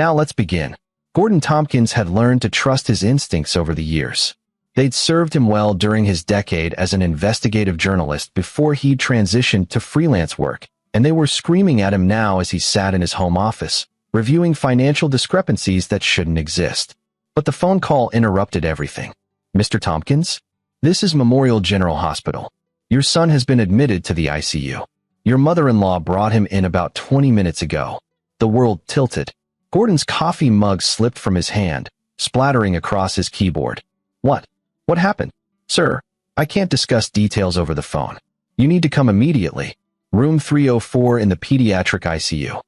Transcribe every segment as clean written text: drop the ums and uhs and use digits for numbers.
Now let's begin. Gordon Tompkins had learned to trust his instincts over the years. They'd served him well during his decade as an investigative journalist before he transitioned to freelance work, and they were screaming at him now as he sat in his home office, reviewing financial discrepancies that shouldn't exist. But the phone call interrupted everything. "Mr. Tompkins? This is Memorial General Hospital. Your son has been admitted to the ICU. Your mother-in-law brought him in about 20 minutes ago." The world tilted. Gordon's coffee mug slipped from his hand, splattering across his keyboard. "What? What happened?" "Sir, I can't discuss details over the phone. You need to come immediately. Room 304 in the pediatric ICU."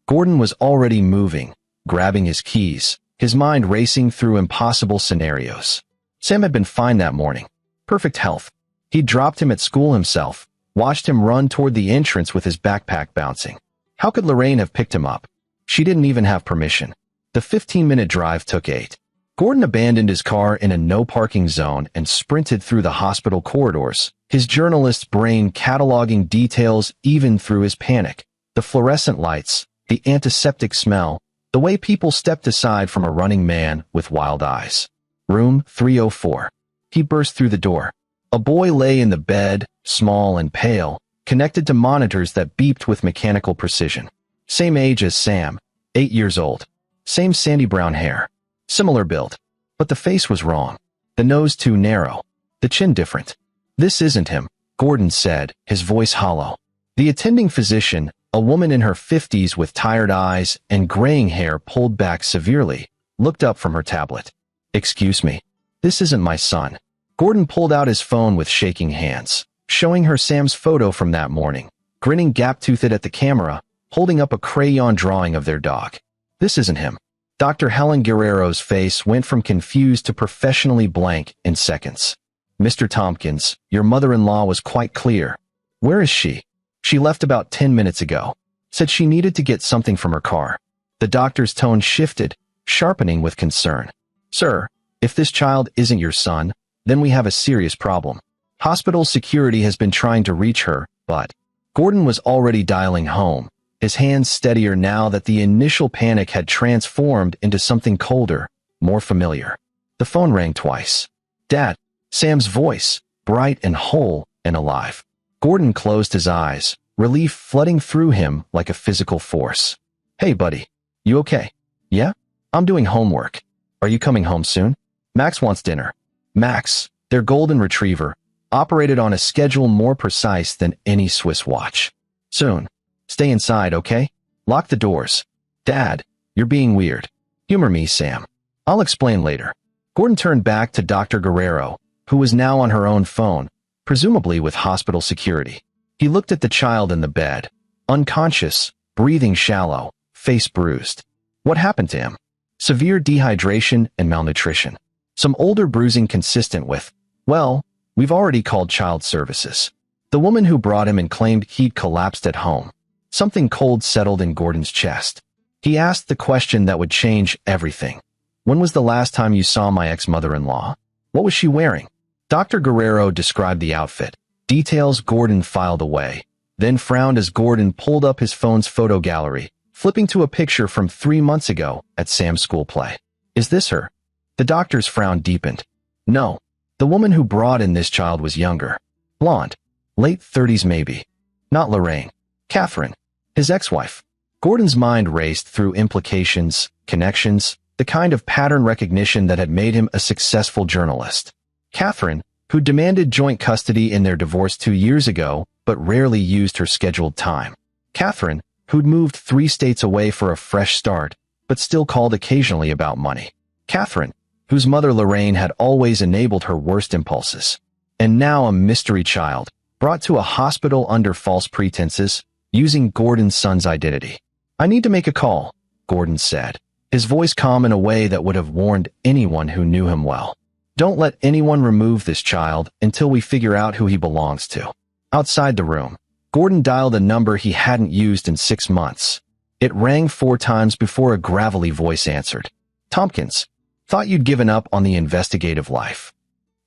Gordon was already moving, grabbing his keys, his mind racing through impossible scenarios. Sam had been fine that morning. Perfect health. He'd dropped him at school himself, watched him run toward the entrance with his backpack bouncing. How could Lorraine have picked him up? She didn't even have permission. The 15-minute drive took 8. Gordon abandoned his car in a no-parking zone and sprinted through the hospital corridors, his journalist's brain cataloging details even through his panic. The fluorescent lights, the antiseptic smell, the way people stepped aside from a running man with wild eyes. Room 304. He burst through the door. A boy lay in the bed, small and pale, connected to monitors that beeped with mechanical precision. Same age as Sam, 8 years old. Same sandy brown hair. Similar build. But the face was wrong. The nose too narrow. The chin different. "This isn't him," Gordon said, his voice hollow. The attending physician, a woman in her 50s with tired eyes and graying hair pulled back severely, looked up from her tablet. "Excuse me. This isn't my son." Gordon pulled out his phone with shaking hands, showing her Sam's photo from that morning, grinning gap-toothed at the camera, holding up a crayon drawing of their dog. "This isn't him." Dr. Helen Guerrero's face went from confused to professionally blank in seconds. "Mr. Tompkins, your mother-in-law was quite clear. Where is she? She left about 10 minutes ago. Said she needed to get something from her car." The doctor's tone shifted, sharpening with concern. "Sir, if this child isn't your son, then we have a serious problem. Hospital security has been trying to reach her, but..." Gordon was already dialing home, his hands steadier now that the initial panic had transformed into something colder, more familiar. The phone rang twice. "Dad," Sam's voice, bright and whole and alive. Gordon closed his eyes, relief flooding through him like a physical force. "Hey, buddy. You okay?" "Yeah? I'm doing homework. Are you coming home soon?" "Max wants dinner." Max, their golden retriever, operated on a schedule more precise than any Swiss watch. "Soon. Stay inside, okay? Lock the doors." "Dad, you're being weird." "Humor me, Sam. I'll explain later." Gordon turned back to Dr. Guerrero, who was now on her own phone, presumably with hospital security. He looked at the child in the bed, unconscious, breathing shallow, face bruised. What happened to him? Severe dehydration and malnutrition. Some older bruising consistent with, well, we've already called child services. The woman who brought him and claimed he'd collapsed at home. Something cold settled in Gordon's chest. He asked the question that would change everything. "When was the last time you saw my ex-mother-in-law? What was she wearing?" Dr. Guerrero described the outfit, details Gordon filed away, then frowned as Gordon pulled up his phone's photo gallery, flipping to a picture from 3 months ago at Sam's school play. "Is this her?" The doctor's frown deepened. "No. The woman who brought in this child was younger. Blonde. Late 30s maybe. Not Lorraine. Catherine. His ex-wife." Gordon's mind raced through implications, connections, the kind of pattern recognition that had made him a successful journalist. Catherine, who demanded joint custody in their divorce 2 years ago, but rarely used her scheduled time. Catherine, who'd moved 3 states away for a fresh start, but still called occasionally about money. Catherine, whose mother Lorraine had always enabled her worst impulses. And now a mystery child, brought to a hospital under false pretenses, using Gordon's son's identity. "I need to make a call," Gordon said, his voice calm in a way that would have warned anyone who knew him well. "Don't let anyone remove this child until we figure out who he belongs to." Outside the room, Gordon dialed a number he hadn't used in 6 months. It rang 4 times before a gravelly voice answered. "Tompkins. Thought you'd given up on the investigative life."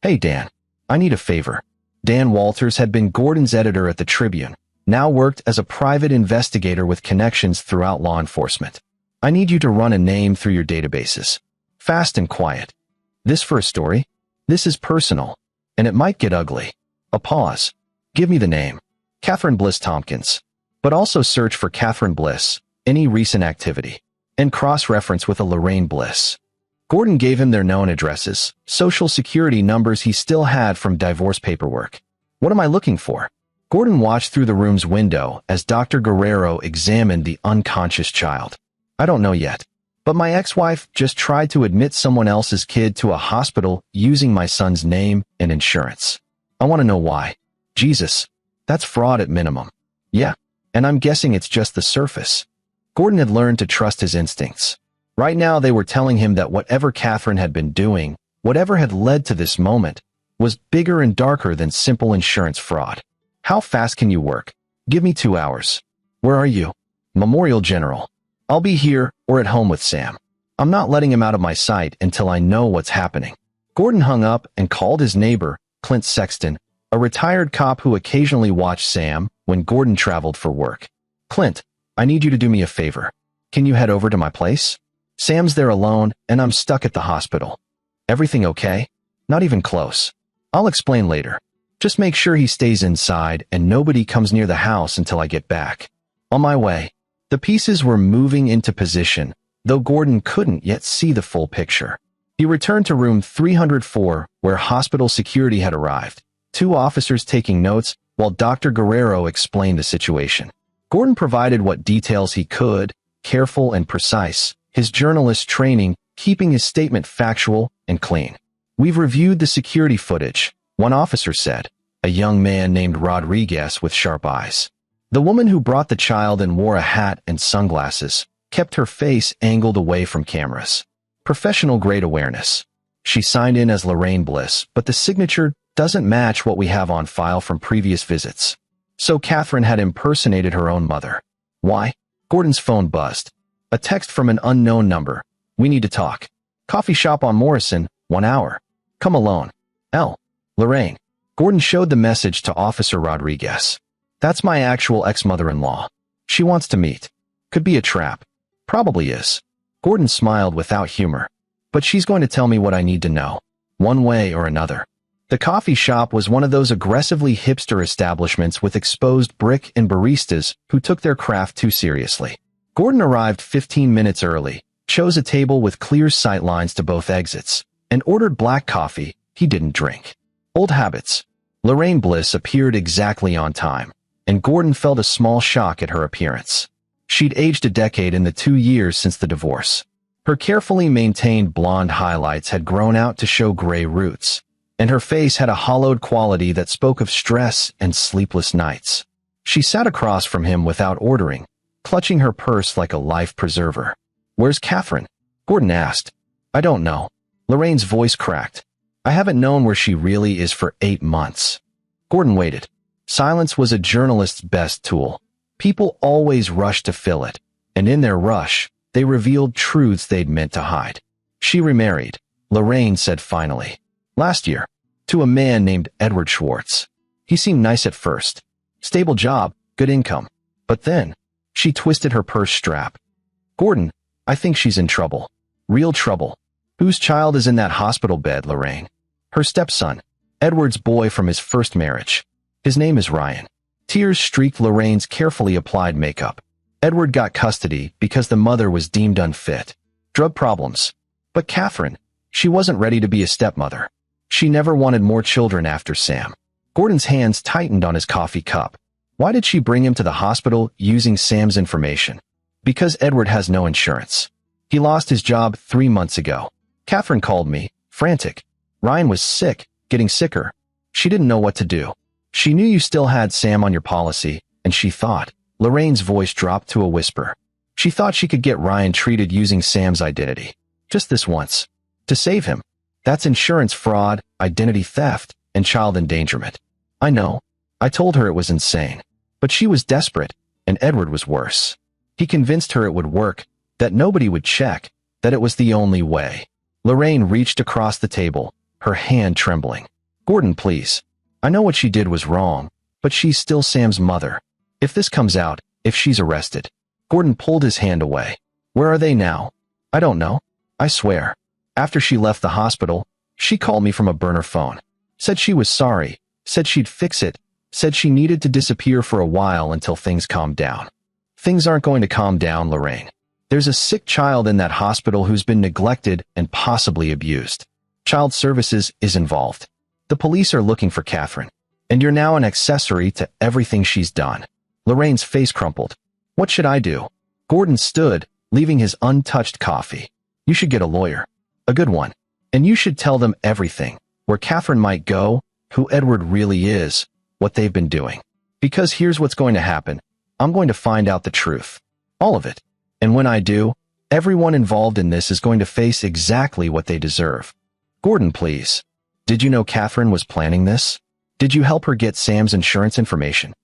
"Hey, Dan. I need a favor." Dan Walters had been Gordon's editor at the Tribune, now worked as a private investigator with connections throughout law enforcement. I need you to run a name through your databases. Fast and quiet. This for a story? This is personal, and it might get ugly. A pause. Give me the name. Catherine Bliss Tompkins. But also search for Catherine Bliss, any recent activity, and cross-reference with a Lorraine Bliss. Gordon gave him their known addresses, social security numbers he still had from divorce paperwork. What am I looking for? Gordon watched through the room's window as Dr. Guerrero examined the unconscious child. I don't know yet, but my ex-wife just tried to admit someone else's kid to a hospital using my son's name and insurance. I want to know why. Jesus, that's fraud at minimum. Yeah, and I'm guessing it's just the surface. Gordon had learned to trust his instincts. Right now they were telling him that whatever Catherine had been doing, whatever had led to this moment, was bigger and darker than simple insurance fraud. How fast can you work? Give me 2 hours. Where are you? Memorial General. I'll be here or at home with Sam. I'm not letting him out of my sight until I know what's happening. Gordon hung up and called his neighbor, Clint Sexton, a retired cop who occasionally watched Sam when Gordon traveled for work. Clint, I need you to do me a favor. Can you head over to my place? Sam's there alone, and I'm stuck at the hospital. Everything okay? Not even close. I'll explain later. Just make sure he stays inside and nobody comes near the house until I get back. On my way. The pieces were moving into position, though Gordon couldn't yet see the full picture. He returned to room 304, where hospital security had arrived, 2 officers taking notes while Dr. Guerrero explained the situation. Gordon provided what details he could, careful and precise, his journalist training keeping his statement factual and clean. We've reviewed the security footage, one officer said, a young man named Rodriguez with sharp eyes. The woman who brought the child and wore a hat and sunglasses kept her face angled away from cameras. Professional-grade awareness. She signed in as Lorraine Bliss, but the signature doesn't match what we have on file from previous visits. So Catherine had impersonated her own mother. Why? Gordon's phone buzzed. A text from an unknown number. We need to talk. Coffee shop on Morrison, 1 hour. Come alone. L. Lorraine. Gordon showed the message to Officer Rodriguez. That's my actual ex-mother-in-law. She wants to meet. Could be a trap. Probably is. Gordon smiled without humor. But she's going to tell me what I need to know, one way or another. The coffee shop was one of those aggressively hipster establishments with exposed brick and baristas who took their craft too seriously. Gordon arrived 15 minutes early, chose a table with clear sight lines to both exits, and ordered black coffee he didn't drink. Old habits. Lorraine Bliss appeared exactly on time, and Gordon felt a small shock at her appearance. She'd aged a decade in the 2 years since the divorce. Her carefully maintained blonde highlights had grown out to show gray roots, and her face had a hollowed quality that spoke of stress and sleepless nights. She sat across from him without ordering, clutching her purse like a life preserver. Where's Catherine? Gordon asked. I don't know. Lorraine's voice cracked. I haven't known where she really is for 8 months. Gordon waited. Silence was a journalist's best tool. People always rushed to fill it, and in their rush, they revealed truths they'd meant to hide. She remarried, Lorraine said finally. Last year, to a man named Edward Schwartz. He seemed nice at first. Stable job, good income. But then, she twisted her purse strap. Gordon, I think she's in trouble. Real trouble. Whose child is in that hospital bed, Lorraine? Her stepson, Edward's boy from his first marriage. His name is Ryan. Tears streaked Lorraine's carefully applied makeup. Edward got custody because the mother was deemed unfit. Drug problems. But Catherine, she wasn't ready to be a stepmother. She never wanted more children after Sam. Gordon's hands tightened on his coffee cup. Why did she bring him to the hospital using Sam's information? Because Edward has no insurance. He lost his job 3 months ago. Catherine called me, frantic. Ryan was sick, getting sicker. She didn't know what to do. She knew you still had Sam on your policy, and she thought, Lorraine's voice dropped to a whisper. She thought she could get Ryan treated using Sam's identity. Just this once. To save him. That's insurance fraud, identity theft, and child endangerment. I know. I told her it was insane. But she was desperate, and Edward was worse. He convinced her it would work, that nobody would check, that it was the only way. Lorraine reached across the table, her hand trembling. Gordon, please. I know what she did was wrong, but she's still Sam's mother. If this comes out, if she's arrested. Gordon pulled his hand away. Where are they now? I don't know. I swear. After she left the hospital, she called me from a burner phone. Said she was sorry, said she'd fix it, said she needed to disappear for a while until things calmed down. Things aren't going to calm down, Lorraine. There's a sick child in that hospital who's been neglected and possibly abused. Child Services is involved. The police are looking for Catherine, and you're now an accessory to everything she's done. Lorraine's face crumpled. What should I do? Gordon stood, leaving his untouched coffee. You should get a lawyer. A good one. And you should tell them everything. Where Catherine might go, who Edward really is, what they've been doing. Because here's what's going to happen. I'm going to find out the truth. All of it. And when I do, everyone involved in this is going to face exactly what they deserve. Gordon, please. Did you know Catherine was planning this? Did you help her get Sam's insurance information?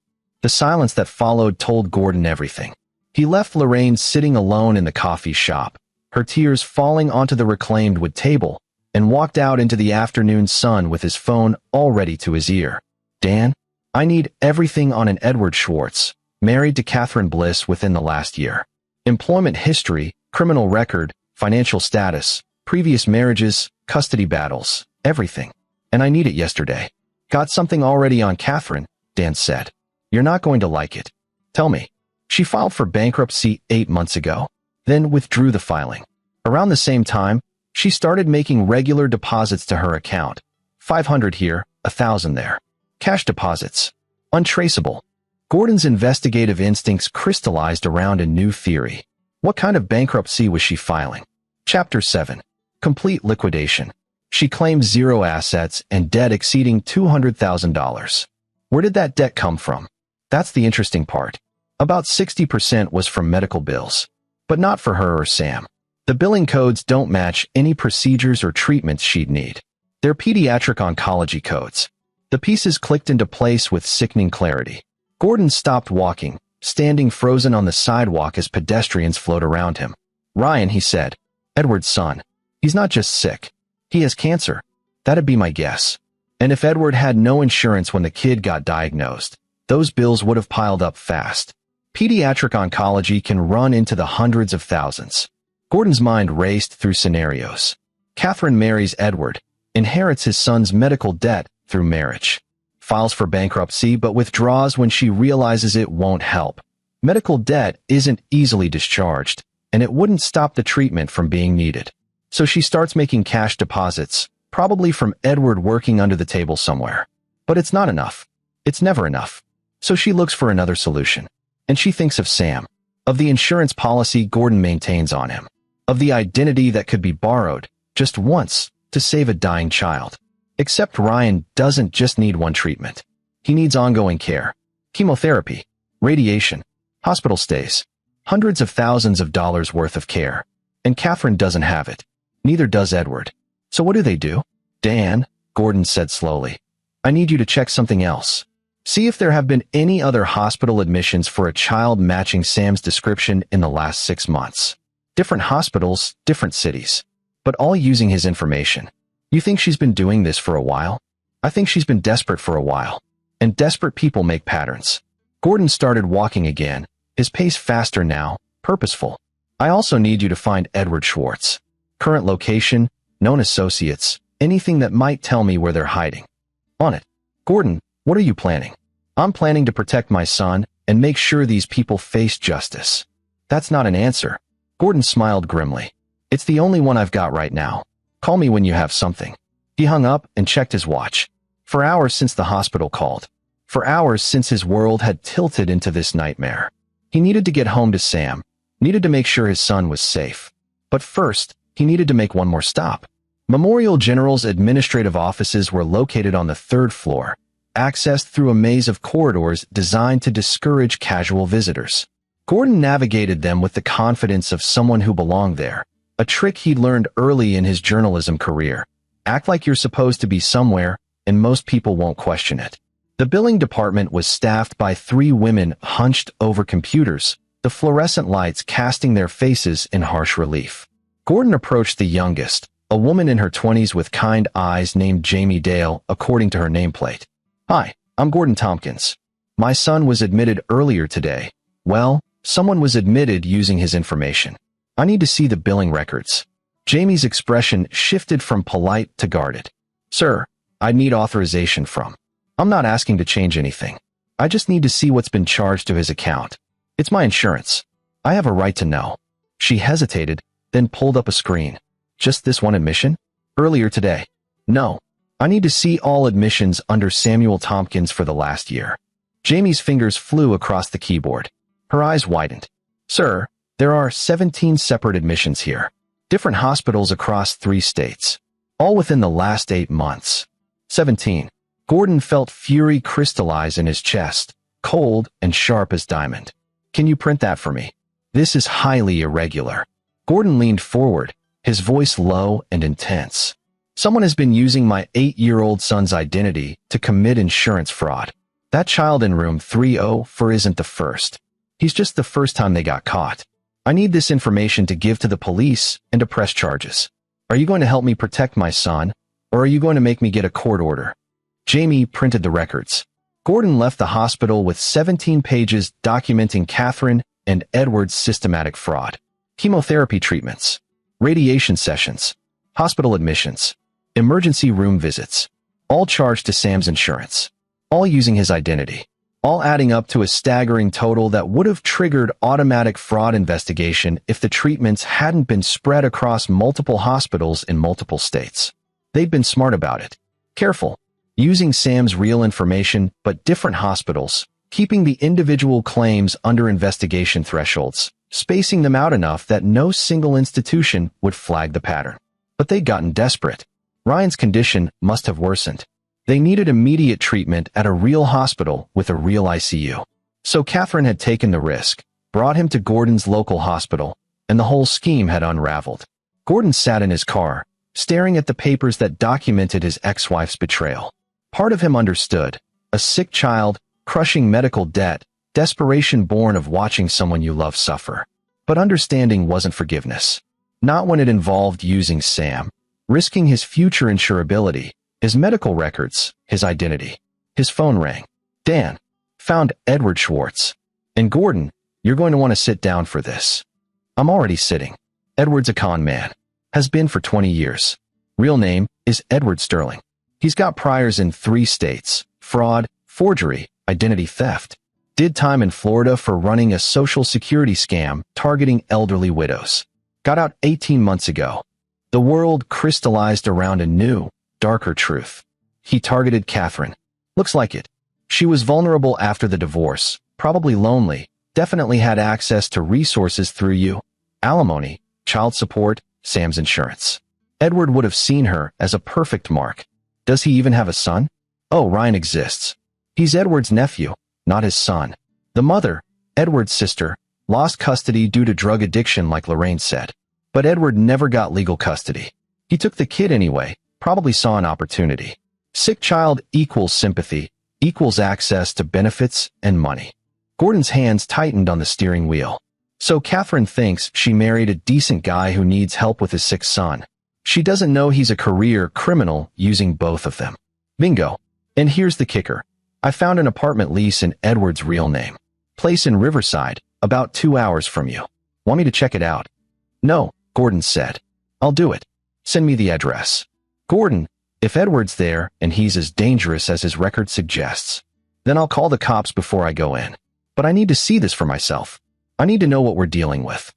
The silence that followed told Gordon everything. He left Lorraine sitting alone in the coffee shop, her tears falling onto the reclaimed wood table, and walked out into the afternoon sun with his phone already to his ear. Dan, I need everything on an Edward Schwartz, married to Catherine Bliss within the last year. Employment history, criminal record, financial status, previous marriages, custody battles, everything. And I need it yesterday. Got something already on Catherine, Dan said. You're not going to like it. Tell me. She filed for bankruptcy 8 months ago, then withdrew the filing. Around the same time, she started making regular deposits to her account. 500 here, 1,000 there. Cash deposits. Untraceable. Gordon's investigative instincts crystallized around a new theory. What kind of bankruptcy was she filing? Chapter 7. Complete liquidation. She claimed zero assets and debt exceeding $200,000. Where did that debt come from? That's the interesting part. About 60% was from medical bills. But not for her or Sam. The billing codes don't match any procedures or treatments she'd need. They're pediatric oncology codes. The pieces clicked into place with sickening clarity. Gordon stopped walking, standing frozen on the sidewalk as pedestrians flowed around him. Ryan, he said. Edward's son. He's not just sick. He has cancer. That'd be my guess. And if Edward had no insurance when the kid got diagnosed, those bills would have piled up fast. Pediatric oncology can run into the hundreds of thousands. Gordon's mind raced through scenarios. Catherine marries Edward, inherits his son's medical debt through marriage. Files for bankruptcy but withdraws when she realizes it won't help. Medical debt isn't easily discharged, and it wouldn't stop the treatment from being needed. So she starts making cash deposits, probably from Edward working under the table somewhere. But it's not enough. It's never enough. So she looks for another solution. And she thinks of Sam, of the insurance policy Gordon maintains on him, of the identity that could be borrowed, just once, to save a dying child. Except Ryan doesn't just need one treatment. He needs ongoing care, chemotherapy, radiation, hospital stays, hundreds of thousands of dollars worth of care. And Catherine doesn't have it. Neither does Edward. So what do? Dan, Gordon said slowly, I need you to check something else. See if there have been any other hospital admissions for a child matching Sam's description in the last 6 months. Different hospitals, different cities, but all using his information. You think she's been doing this for a while? I think she's been desperate for a while. And desperate people make patterns. Gordon started walking again, his pace faster now, purposeful. I also need you to find Edward Schwartz. Current location, known associates, anything that might tell me where they're hiding. On it. Gordon, what are you planning? I'm planning to protect my son and make sure these people face justice. That's not an answer. Gordon smiled grimly. It's the only one I've got right now. Call me when you have something. He hung up and checked his watch. For hours since the hospital called. For hours since his world had tilted into this nightmare. He needed to get home to Sam. Needed to make sure his son was safe. But first, he needed to make one more stop. Memorial General's administrative offices were located on the 3rd floor, accessed through a maze of corridors designed to discourage casual visitors. Gordon navigated them with the confidence of someone who belonged there, a trick he'd learned early in his journalism career. Act like you're supposed to be somewhere, and most people won't question it. The billing department was staffed by 3 women hunched over computers, the fluorescent lights casting their faces in harsh relief. Gordon approached the youngest, a woman in her 20s with kind eyes named Jamie Dale, according to her nameplate. Hi, I'm Gordon Tompkins. My son was admitted earlier today. Well, someone was admitted using his information. I need to see the billing records. Jamie's expression shifted from polite to guarded. Sir, I need authorization from. I'm not asking to change anything. I just need to see what's been charged to his account. It's my insurance. I have a right to know. She hesitated, then pulled up a screen. Just this one admission? Earlier today. No. I need to see all admissions under Samuel Tompkins for the last year. Jamie's fingers flew across the keyboard. Her eyes widened. Sir, there are 17 separate admissions here. Different hospitals across 3 states. All within the last 8 months. 17. Gordon felt fury crystallize in his chest, cold and sharp as diamond. Can you print that for me? This is highly irregular. Gordon leaned forward, his voice low and intense. Someone has been using my 8-year-old son's identity to commit insurance fraud. That child in room 304 isn't the first. He's just the first time they got caught. I need this information to give to the police and to press charges. Are you going to help me protect my son, or are you going to make me get a court order? Jamie printed the records. Gordon left the hospital with 17 pages documenting Catherine and Edward's systematic fraud. Chemotherapy treatments, radiation sessions, hospital admissions, emergency room visits, all charged to Sam's insurance, all using his identity, all adding up to a staggering total that would have triggered automatic fraud investigation if the treatments hadn't been spread across multiple hospitals in multiple states. They'd been smart about it. Careful. Using Sam's real information, but different hospitals, keeping the individual claims under investigation thresholds, spacing them out enough that no single institution would flag the pattern. But they'd gotten desperate. Ryan's condition must have worsened. They needed immediate treatment at a real hospital with a real ICU. So Catherine had taken the risk, brought him to Gordon's local hospital, and the whole scheme had unraveled. Gordon sat in his car, staring at the papers that documented his ex-wife's betrayal. Part of him understood. A sick child, crushing medical debt, desperation born of watching someone you love suffer. But understanding wasn't forgiveness. Not when it involved using Sam, risking his future insurability, his medical records, his identity. His phone rang. Dan. Found Edward Schwartz. And Gordon, you're going to want to sit down for this. I'm already sitting. Edward's a con man. Has been for 20 years. Real name is Edward Sterling. He's got priors in 3 states, fraud, forgery, identity theft. Did time in Florida for running a social security scam targeting elderly widows. Got out 18 months ago. The world crystallized around a new, darker truth. He targeted Catherine. Looks like it. She was vulnerable after the divorce, probably lonely, definitely had access to resources through you. Alimony, child support, Sam's insurance. Edward would have seen her as a perfect mark. Does he even have a son? Oh, Ryan exists. He's Edward's nephew, not his son. The mother, Edward's sister, lost custody due to drug addiction like Lorraine said. But Edward never got legal custody. He took the kid anyway, probably saw an opportunity. Sick child equals sympathy, equals access to benefits and money. Gordon's hands tightened on the steering wheel. So Catherine thinks she married a decent guy who needs help with his sick son. She doesn't know he's a career criminal using both of them. Bingo. And here's the kicker. I found an apartment lease in Edward's real name. Place in Riverside, about 2 hours from you. Want me to check it out? No, Gordon said. I'll do it. Send me the address. Gordon, if Edward's there and he's as dangerous as his record suggests, then I'll call the cops before I go in. But I need to see this for myself. I need to know what we're dealing with.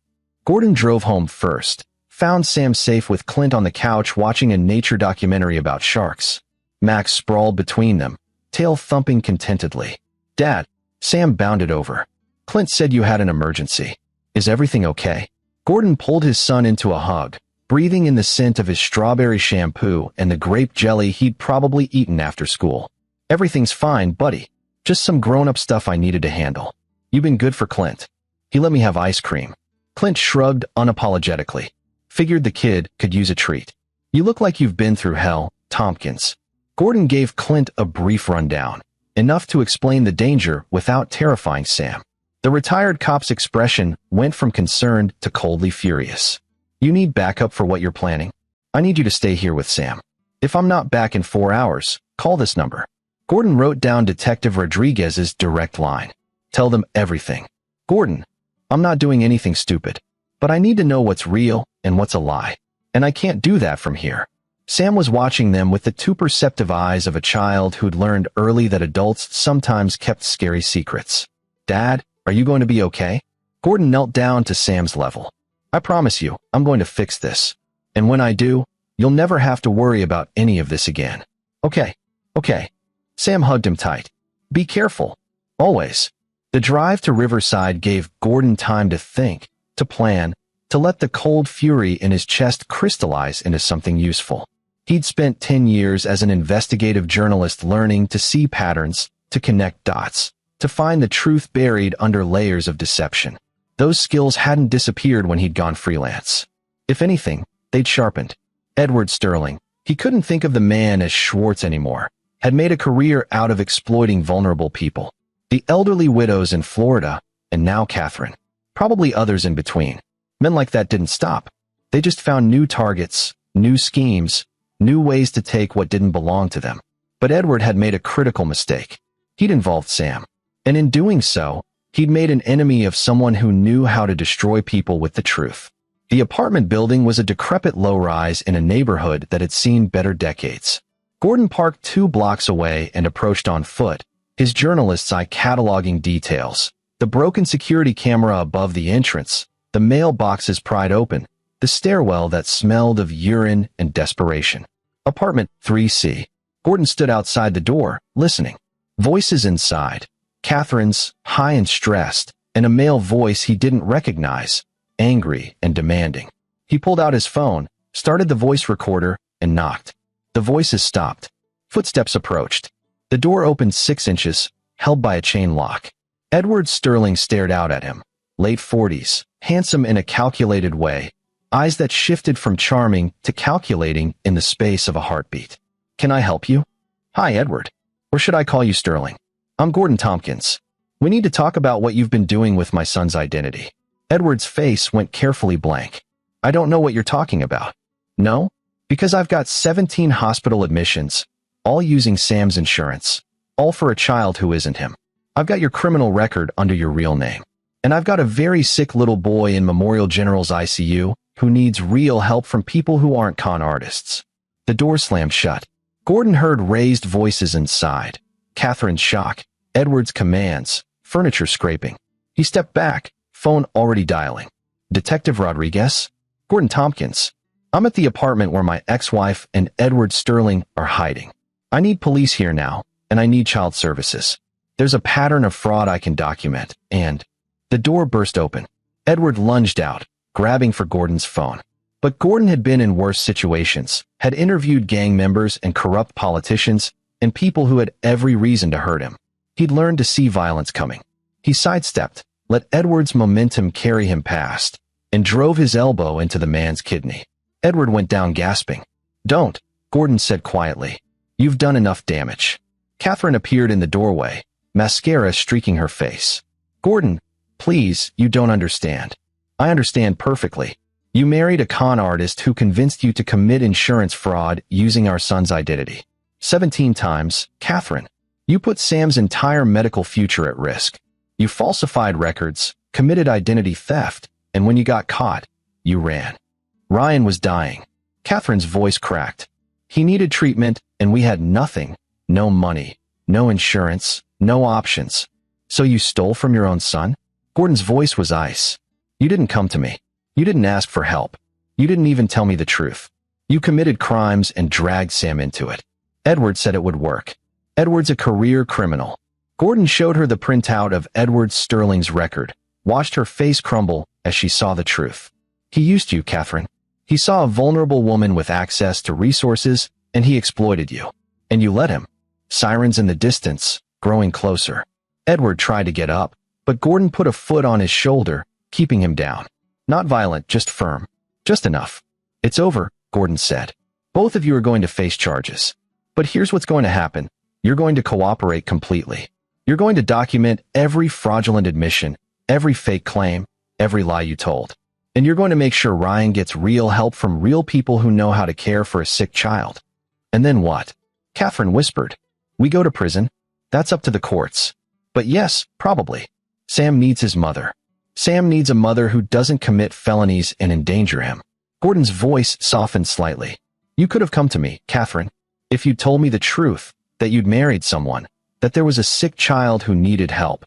Gordon drove home first. Found Sam safe with Clint on the couch watching a nature documentary about sharks. Max sprawled between them, tail thumping contentedly. Dad, Sam bounded over. Clint said you had an emergency. Is everything okay? Gordon pulled his son into a hug, breathing in the scent of his strawberry shampoo and the grape jelly he'd probably eaten after school. Everything's fine, buddy. Just some grown-up stuff I needed to handle. You've been good for Clint. He let me have ice cream. Clint shrugged unapologetically. Figured the kid could use a treat. You look like you've been through hell, Tompkins. Gordon gave Clint a brief rundown, enough to explain the danger without terrifying Sam. The retired cop's expression went from concerned to coldly furious. You need backup for what you're planning? I need you to stay here with Sam. If I'm not back in 4 hours, call this number. Gordon wrote down Detective Rodriguez's direct line. Tell them everything. Gordon, I'm not doing anything stupid. But I need to know what's real and what's a lie. And I can't do that from here. Sam was watching them with the too perceptive eyes of a child who'd learned early that adults sometimes kept scary secrets. Dad, are you going to be okay? Gordon knelt down to Sam's level. I promise you, I'm going to fix this. And when I do, you'll never have to worry about any of this again. Okay. Sam hugged him tight. Be careful. Always. The drive to Riverside gave Gordon time to think, to plan, to let the cold fury in his chest crystallize into something useful. He'd spent 10 years as an investigative journalist learning to see patterns, to connect dots, to find the truth buried under layers of deception. Those skills hadn't disappeared when he'd gone freelance. If anything, they'd sharpened. Edward Sterling, he couldn't think of the man as Schwartz anymore, had made a career out of exploiting vulnerable people. The elderly widows in Florida, and now Catherine. Probably others in between. Men like that didn't stop. They just found new targets, new schemes, new ways to take what didn't belong to them. But Edward had made a critical mistake. He'd involved Sam. And in doing so, he'd made an enemy of someone who knew how to destroy people with the truth. The apartment building was a decrepit low-rise in a neighborhood that had seen better decades. Gordon parked 2 blocks away and approached on foot, his journalist's eye cataloging details. The broken security camera above the entrance, the mailboxes pried open, the stairwell that smelled of urine and desperation. Apartment 3C. Gordon stood outside the door, listening. Voices inside. Catherine's, high and stressed, and a male voice he didn't recognize, angry and demanding. He pulled out his phone, started the voice recorder, and knocked. The voices stopped. Footsteps approached. The door opened 6 inches, held by a chain lock. Edward Sterling stared out at him. Late 40s, handsome in a calculated way, eyes that shifted from charming to calculating in the space of a heartbeat. Can I help you? Hi, Edward. Or should I call you Sterling? I'm Gordon Tompkins. We need to talk about what you've been doing with my son's identity. Edward's face went carefully blank. I don't know what you're talking about. No? Because I've got 17 hospital admissions, all using Sam's insurance, all for a child who isn't him. I've got your criminal record under your real name. And I've got a very sick little boy in Memorial General's ICU who needs real help from people who aren't con artists. The door slammed shut. Gordon heard raised voices inside. Catherine's shock, Edward's commands, furniture scraping. He stepped back, phone already dialing. Detective Rodriguez? Gordon Tompkins. I'm at the apartment where my ex-wife and Edward Sterling are hiding. I need police here now, and I need child services. There's a pattern of fraud I can document, and... The door burst open. Edward lunged out, grabbing for Gordon's phone. But Gordon had been in worse situations, had interviewed gang members and corrupt politicians, and people who had every reason to hurt him. He'd learned to see violence coming. He sidestepped, let Edward's momentum carry him past, and drove his elbow into the man's kidney. Edward went down gasping. Don't, Gordon said quietly. You've done enough damage. Catherine appeared in the doorway, mascara streaking her face. Gordon, please, you don't understand. I understand perfectly. You married a con artist who convinced you to commit insurance fraud using our son's identity. 17 times, Catherine. You put Sam's entire medical future at risk. You falsified records, committed identity theft, and when you got caught, you ran. Ryan was dying. Catherine's voice cracked. He needed treatment, and we had nothing. No money, no insurance, no options. So you stole from your own son? Gordon's voice was ice. You didn't come to me. You didn't ask for help. You didn't even tell me the truth. You committed crimes and dragged Sam into it. Edward said it would work. Edward's a career criminal. Gordon showed her the printout of Edward Sterling's record, watched her face crumble as she saw the truth. He used you, Catherine. He saw a vulnerable woman with access to resources, and he exploited you. And you let him. Sirens in the distance, growing closer. Edward tried to get up, but Gordon put a foot on his shoulder, keeping him down. Not violent, just firm. Just enough. It's over, Gordon said. Both of you are going to face charges. But here's what's going to happen. You're going to cooperate completely. You're going to document every fraudulent admission, every fake claim, every lie you told. And you're going to make sure Ryan gets real help from real people who know how to care for a sick child. And then what? Catherine whispered. We go to prison. That's up to the courts. But yes, probably. Sam needs his mother. Sam needs a mother who doesn't commit felonies and endanger him. Gordon's voice softened slightly. You could have come to me, Catherine, if you'd told me the truth, that you'd married someone, that there was a sick child who needed help.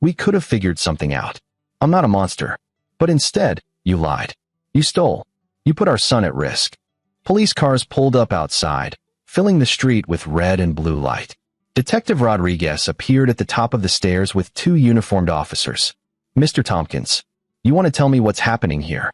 We could have figured something out. I'm not a monster. But instead, you lied. You stole. You put our son at risk. Police cars pulled up outside, filling the street with red and blue light. Detective Rodriguez appeared at the top of the stairs with two uniformed officers. Mr. Tompkins, you want to tell me what's happening here?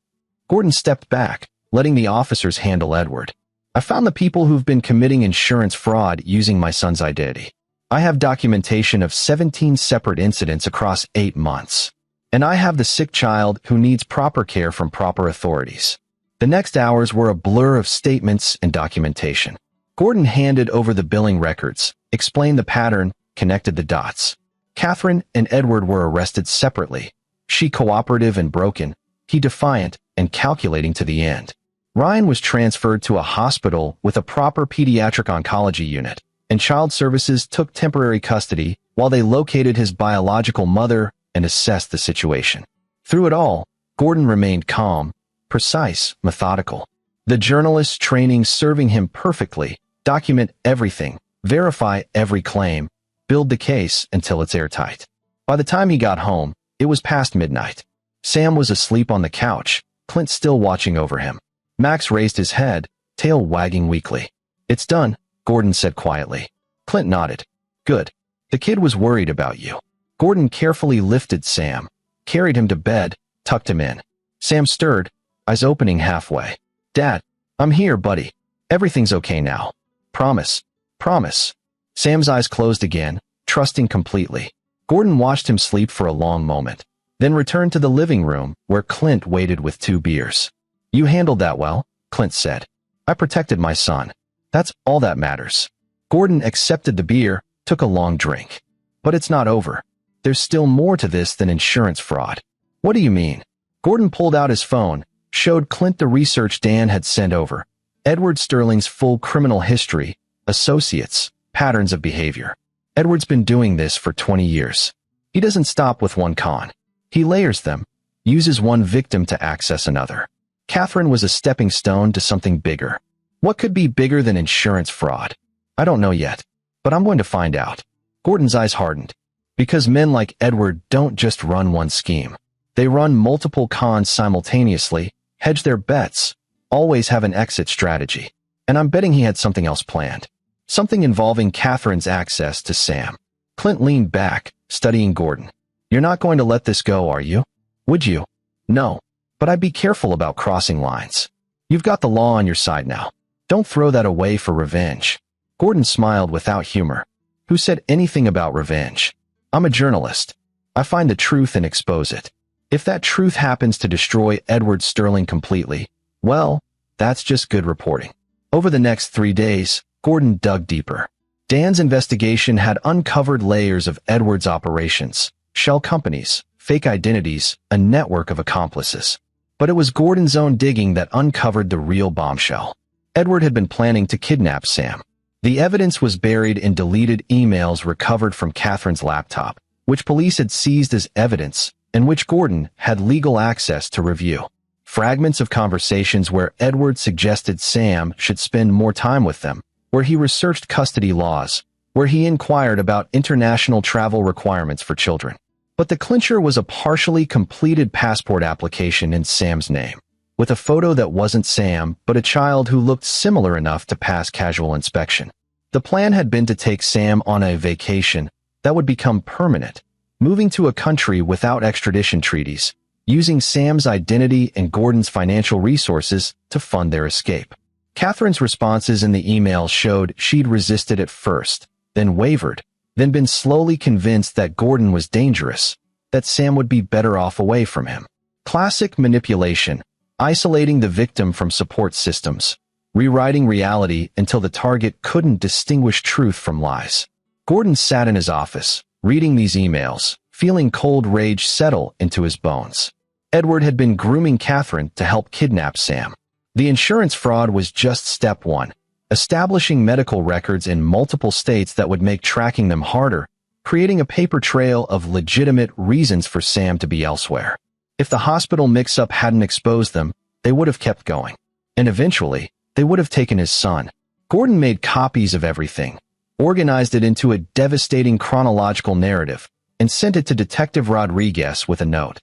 Gordon stepped back, letting the officers handle Edward. I found the people who've been committing insurance fraud using my son's identity. I have documentation of 17 separate incidents across 8 months. And I have the sick child who needs proper care from proper authorities. The next hours were a blur of statements and documentation. Gordon handed over the billing records, explained the pattern, connected the dots. Catherine and Edward were arrested separately. She cooperative and broken, he defiant and calculating to the end. Ryan was transferred to a hospital with a proper pediatric oncology unit, and child services took temporary custody while they located his biological mother and assessed the situation. Through it all, Gordon remained calm, precise, methodical. The journalist's training serving him perfectly. Document everything, verify every claim, build the case until it's airtight. By the time he got home, it was past midnight. Sam was asleep on the couch, Clint still watching over him. Max raised his head, tail wagging weakly. It's done, Gordon said quietly. Clint nodded. Good. The kid was worried about you. Gordon carefully lifted Sam, carried him to bed, tucked him in. Sam stirred, eyes opening halfway. Dad, I'm here, buddy. Everything's okay now. Promise. Promise. Sam's eyes closed again, trusting completely. Gordon watched him sleep for a long moment, then returned to the living room where Clint waited with 2 beers. You handled that well, Clint said. I protected my son. That's all that matters. Gordon accepted the beer, took a long drink. But it's not over. There's still more to this than insurance fraud. What do you mean? Gordon pulled out his phone, showed Clint the research Dan had sent over. Edward Sterling's full criminal history, associates, patterns of behavior. Edward's been doing this for 20 years. He doesn't stop with one con. He layers them, uses one victim to access another. Catherine was a stepping stone to something bigger. What could be bigger than insurance fraud? I don't know yet, but I'm going to find out. Gordon's eyes hardened. Because men like Edward don't just run one scheme. They run multiple cons simultaneously, hedge their bets, always have an exit strategy. And I'm betting he had something else planned. Something involving Catherine's access to Sam. Clint leaned back, studying Gordon. You're not going to let this go, are you? Would you? No. But I'd be careful about crossing lines. You've got the law on your side now. Don't throw that away for revenge. Gordon smiled without humor. Who said anything about revenge? I'm a journalist. I find the truth and expose it. If that truth happens to destroy Edward Sterling completely, well, that's just good reporting. Over the next 3 days, Gordon dug deeper. Dan's investigation had uncovered layers of Edward's operations, shell companies, fake identities, a network of accomplices. But it was Gordon's own digging that uncovered the real bombshell. Edward had been planning to kidnap Sam. The evidence was buried in deleted emails recovered from Catherine's laptop, which police had seized as evidence and which Gordon had legal access to review. Fragments of conversations where Edward suggested Sam should spend more time with them, where he researched custody laws, where he inquired about international travel requirements for children. But the clincher was a partially completed passport application in Sam's name, with a photo that wasn't Sam, but a child who looked similar enough to pass casual inspection. The plan had been to take Sam on a vacation that would become permanent, moving to a country without extradition treaties, using Sam's identity and Gordon's financial resources to fund their escape. Catherine's responses in the email showed she'd resisted at first, then wavered, then been slowly convinced that Gordon was dangerous, that Sam would be better off away from him. Classic manipulation, isolating the victim from support systems, rewriting reality until the target couldn't distinguish truth from lies. Gordon sat in his office, reading these emails, feeling cold rage settle into his bones. Edward had been grooming Catherine to help kidnap Sam. The insurance fraud was just step 1, establishing medical records in multiple states that would make tracking them harder, creating a paper trail of legitimate reasons for Sam to be elsewhere. If the hospital mix-up hadn't exposed them, they would have kept going. And eventually, they would have taken his son. Gordon made copies of everything, organized it into a devastating chronological narrative, and sent it to Detective Rodriguez with a note.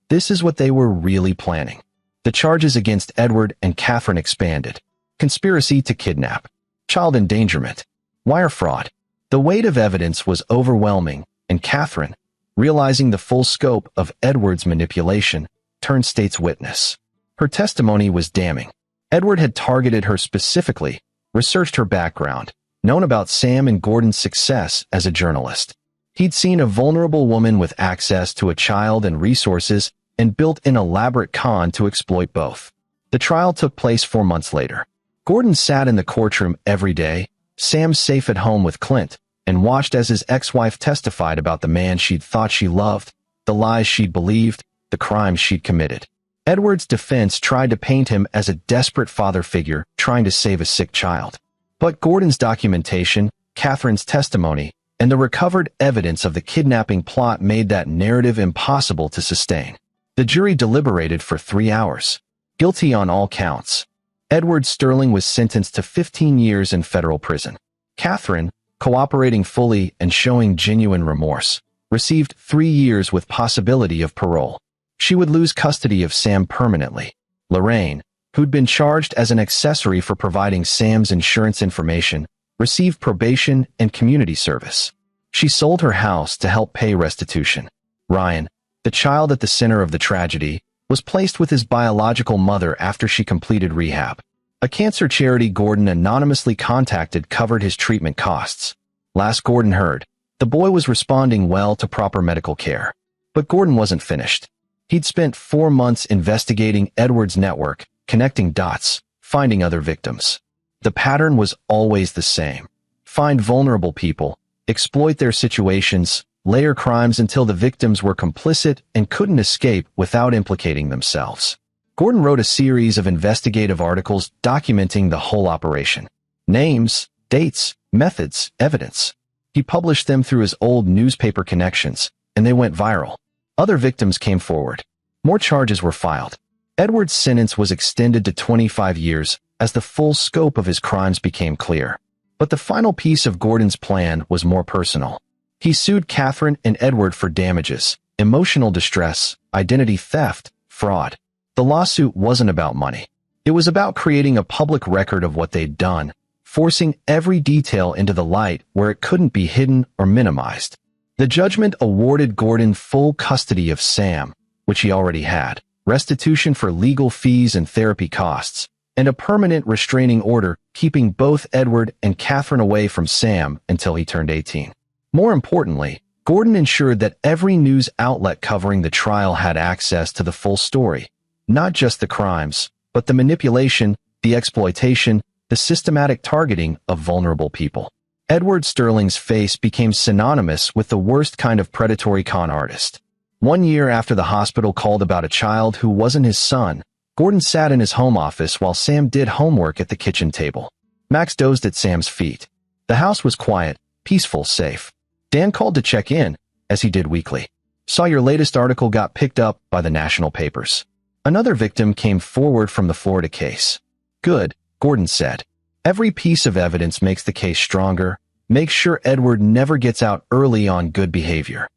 This is what they were really planning. The charges against Edward and Catherine expanded. Conspiracy to kidnap, child endangerment, wire fraud. The weight of evidence was overwhelming, and Catherine, realizing the full scope of Edward's manipulation, turned state's witness. Her testimony was damning. Edward had targeted her specifically, researched her background, known about Sam and Gordon's success as a journalist. He'd seen a vulnerable woman with access to a child and resources and built an elaborate con to exploit both. The trial took place 4 months later. Gordon sat in the courtroom every day, Sam safe at home with Clint, and watched as his ex-wife testified about the man she'd thought she loved, the lies she'd believed, the crimes she'd committed. Edward's defense tried to paint him as a desperate father figure trying to save a sick child. But Gordon's documentation, Catherine's testimony, and the recovered evidence of the kidnapping plot made that narrative impossible to sustain. The jury deliberated for 3 hours. Guilty on all counts. Edward Sterling was sentenced to 15 years in federal prison. Catherine, cooperating fully and showing genuine remorse, received 3 years with possibility of parole. She would lose custody of Sam permanently. Lorraine, who'd been charged as an accessory for providing Sam's insurance information, received probation and community service. She sold her house to help pay restitution. Ryan, the child at the center of the tragedy, was placed with his biological mother after she completed rehab. A cancer charity Gordon anonymously contacted covered his treatment costs. Last Gordon heard, the boy was responding well to proper medical care. But Gordon wasn't finished. He'd spent 4 months investigating Edward's network, connecting dots, finding other victims. The pattern was always the same. Find vulnerable people, exploit their situations, layer crimes until the victims were complicit and couldn't escape without implicating themselves. Gordon wrote a series of investigative articles documenting the whole operation. Names, dates, methods, evidence. He published them through his old newspaper connections, and they went viral. Other victims came forward. More charges were filed. Edward's sentence was extended to 25 years as the full scope of his crimes became clear. But the final piece of Gordon's plan was more personal. He sued Catherine and Edward for damages, emotional distress, identity theft, fraud. The lawsuit wasn't about money. It was about creating a public record of what they'd done, forcing every detail into the light where it couldn't be hidden or minimized. The judgment awarded Gordon full custody of Sam, which he already had, restitution for legal fees and therapy costs, and a permanent restraining order keeping both Edward and Catherine away from Sam until he turned 18. More importantly, Gordon ensured that every news outlet covering the trial had access to the full story, not just the crimes, but the manipulation, the exploitation, the systematic targeting of vulnerable people. Edward Sterling's face became synonymous with the worst kind of predatory con artist. 1 year after the hospital called about a child who wasn't his son, Gordon sat in his home office while Sam did homework at the kitchen table. Max dozed at Sam's feet. The house was quiet, peaceful, safe. Dan called to check in, as he did weekly. Saw your latest article got picked up by the national papers. Another victim came forward from the Florida case. Good, Gordon said. Every piece of evidence makes the case stronger. Make sure Edward never gets out early on good behavior.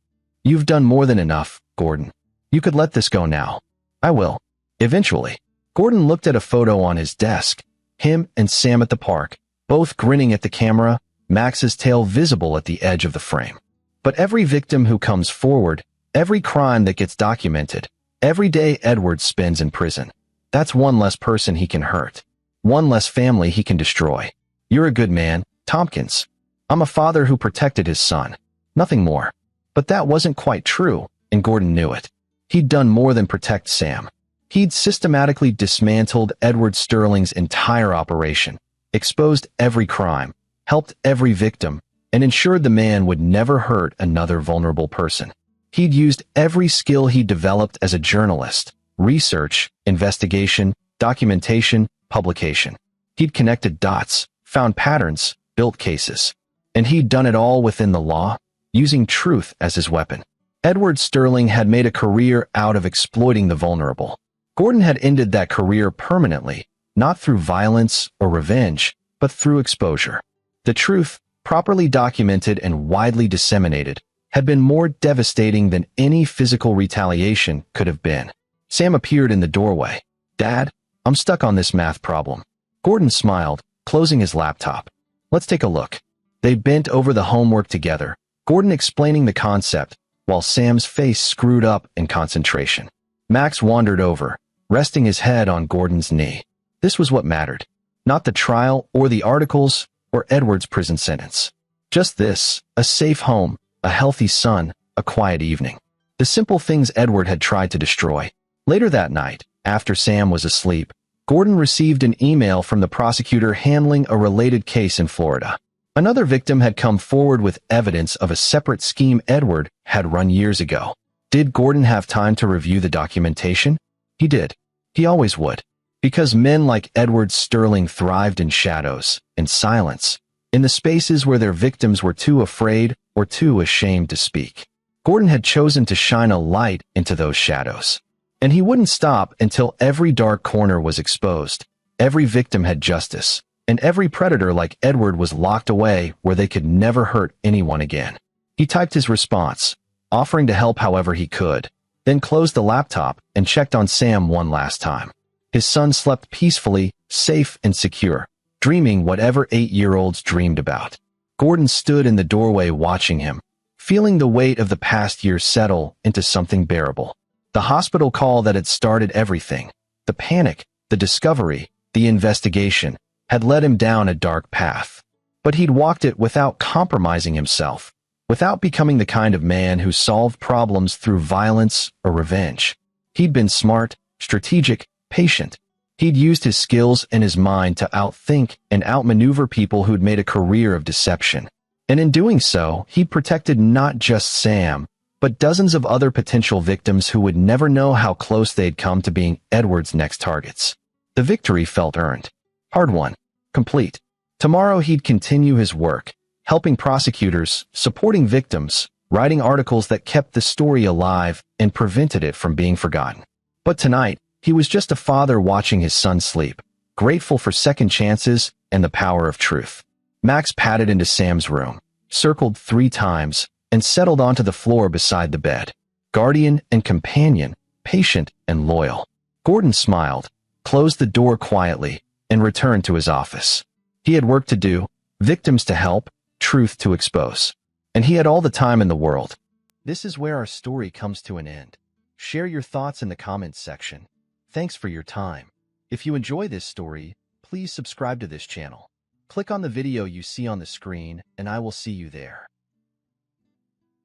You've done more than enough, Gordon. You could let this go now. I will. Eventually. Gordon looked at a photo on his desk. Him and Sam at the park, both grinning at the camera, Max's tail visible at the edge of the frame. But every victim who comes forward, every crime that gets documented, every day Edward spends in prison, that's one less person he can hurt. One less family he can destroy. You're a good man, Tompkins. I'm a father who protected his son. Nothing more. But that wasn't quite true, and Gordon knew it. He'd done more than protect Sam. He'd systematically dismantled Edward Sterling's entire operation, exposed every crime, helped every victim, and ensured the man would never hurt another vulnerable person. He'd used every skill he developed as a journalist: research, investigation, documentation, publication. He'd connected dots, found patterns, built cases. And he'd done it all within the law, using truth as his weapon. Edward Sterling had made a career out of exploiting the vulnerable. Gordon had ended that career permanently, not through violence or revenge, but through exposure. The truth, properly documented and widely disseminated, had been more devastating than any physical retaliation could have been. Sam appeared in the doorway. "Dad, I'm stuck on this math problem." Gordon smiled, closing his laptop. "Let's take a look." They bent over the homework together, Gordon explaining the concept, while Sam's face screwed up in concentration. Max wandered over, resting his head on Gordon's knee. This was what mattered. Not the trial or the articles or Edward's prison sentence. Just this, a safe home, a healthy son, a quiet evening. The simple things Edward had tried to destroy. Later that night, after Sam was asleep, Gordon received an email from the prosecutor handling a related case in Florida. Another victim had come forward with evidence of a separate scheme Edward had run years ago. Did Gordon have time to review the documentation? He did. He always would. Because men like Edward Sterling thrived in shadows, in silence, in the spaces where their victims were too afraid or too ashamed to speak. Gordon had chosen to shine a light into those shadows. And he wouldn't stop until every dark corner was exposed, every victim had justice, and every predator like Edward was locked away where they could never hurt anyone again. He typed his response, offering to help however he could, then closed the laptop and checked on Sam one last time. His son slept peacefully, safe and secure, dreaming whatever 8-year-olds dreamed about. Gordon stood in the doorway watching him, feeling the weight of the past year settle into something bearable. The hospital call that had started everything, the panic, the discovery, the investigation, had led him down a dark path. But he'd walked it without compromising himself, without becoming the kind of man who solved problems through violence or revenge. He'd been smart, strategic, patient. He'd used his skills and his mind to outthink and outmaneuver people who'd made a career of deception. And in doing so, he'd protected not just Sam, but dozens of other potential victims who would never know how close they'd come to being Edward's next targets. The victory felt earned. Hard-won. Complete. Tomorrow he'd continue his work, helping prosecutors, supporting victims, writing articles that kept the story alive and prevented it from being forgotten. But tonight, he was just a father watching his son sleep, grateful for second chances and the power of truth. Max padded into Sam's room, circled 3 times, and settled onto the floor beside the bed. Guardian and companion, patient and loyal. Gordon smiled, closed the door quietly, and returned to his office. He had work to do, victims to help, truth to expose. And he had all the time in the world. This is where our story comes to an end. Share your thoughts in the comments section. Thanks for your time. If you enjoy this story, please subscribe to this channel. Click on the video you see on the screen, and I will see you there.